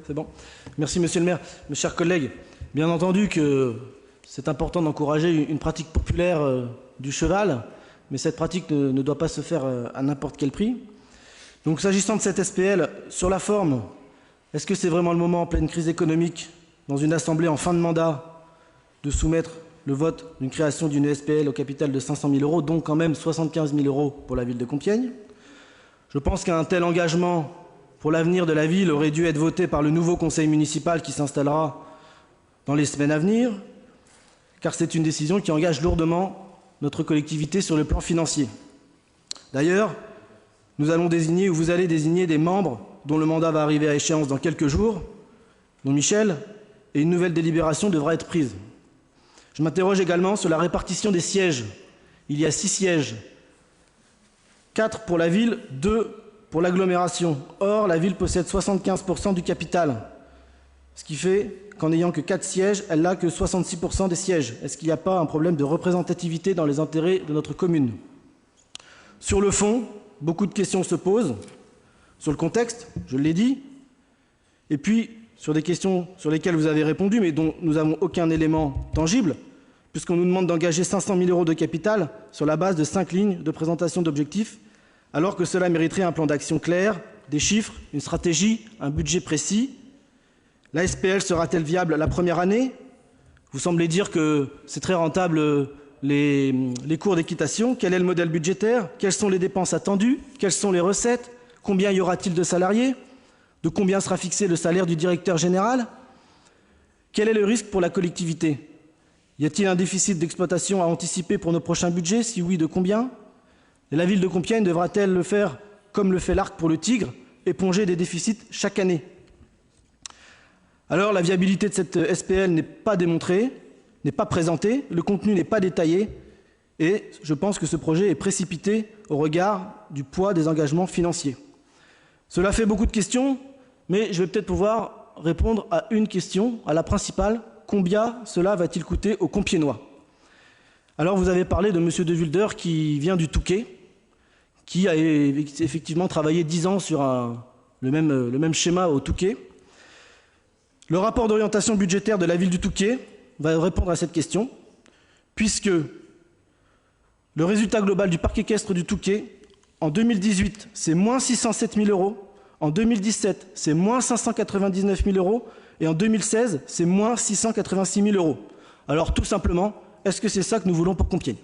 C'est bon. Merci, monsieur le maire. Mes chers collègues, bien entendu que c'est important d'encourager une pratique populaire du cheval, mais cette pratique ne doit pas se faire à n'importe quel prix. Donc, s'agissant de cette SPL, sur la forme, est-ce que c'est vraiment le moment, en pleine crise économique, dans une assemblée en fin de mandat, de soumettre le vote d'une création d'une SPL au capital de 500 000 euros, donc quand même 75 000 euros pour la ville de Compiègne? Je pense qu'un tel engagement pour l'avenir de la ville aurait dû être voté par le nouveau conseil municipal qui s'installera dans les semaines à venir, car c'est une décision qui engage lourdement notre collectivité sur le plan financier. D'ailleurs, nous allons désigner, ou vous allez désigner, des membres dont le mandat va arriver à échéance dans quelques jours, dont Michel, et une nouvelle délibération devra être prise. Je m'interroge également sur la répartition des sièges. Il y a 6 sièges, 4 pour la ville, 2 pour l'agglomération. Or, la ville possède 75% du capital, ce qui fait qu'en n'ayant que 4 sièges, elle n'a que 66% des sièges. Est-ce qu'il n'y a pas un problème de représentativité dans les intérêts de notre commune? Sur le fond, beaucoup de questions se posent. Sur le contexte, je l'ai dit, et puis sur des questions sur lesquelles vous avez répondu, mais dont nous n'avons aucun élément tangible, puisqu'on nous demande d'engager 500 000 euros de capital sur la base de 5 lignes de présentation d'objectifs, alors que cela mériterait un plan d'action clair, des chiffres, une stratégie, un budget précis. La SPL sera-t-elle viable la première année? Vous semblez dire que c'est très rentable les cours d'équitation. Quel est le modèle budgétaire? Quelles sont les dépenses attendues? Quelles sont les recettes? Combien y aura-t-il de salariés? De combien sera fixé le salaire du directeur général? Quel est le risque pour la collectivité? Y a-t-il un déficit d'exploitation à anticiper pour nos prochains budgets? Si oui, de combien? Et la ville de Compiègne devra-t-elle le faire comme le fait l'Arc pour le Tigre, éponger des déficits chaque année? Alors, la viabilité de cette SPL n'est pas démontrée, n'est pas présentée, le contenu n'est pas détaillé, et je pense que ce projet est précipité au regard du poids des engagements financiers. Cela fait beaucoup de questions, mais je vais peut-être pouvoir répondre à une question, à la principale: combien cela va-t-il coûter aux Compiègnois? Alors, vous avez parlé de M. De Wilder qui vient du Touquet, qui a effectivement travaillé 10 ans sur le même schéma au Touquet. Le rapport d'orientation budgétaire de la ville du Touquet va répondre à cette question, puisque le résultat global du parc équestre du Touquet, en 2018, c'est moins 607 000 euros, en 2017, c'est moins 599 000 euros, et en 2016, c'est moins 686 000 euros. Alors, tout simplement, est-ce que c'est ça que nous voulons pour Compiègne?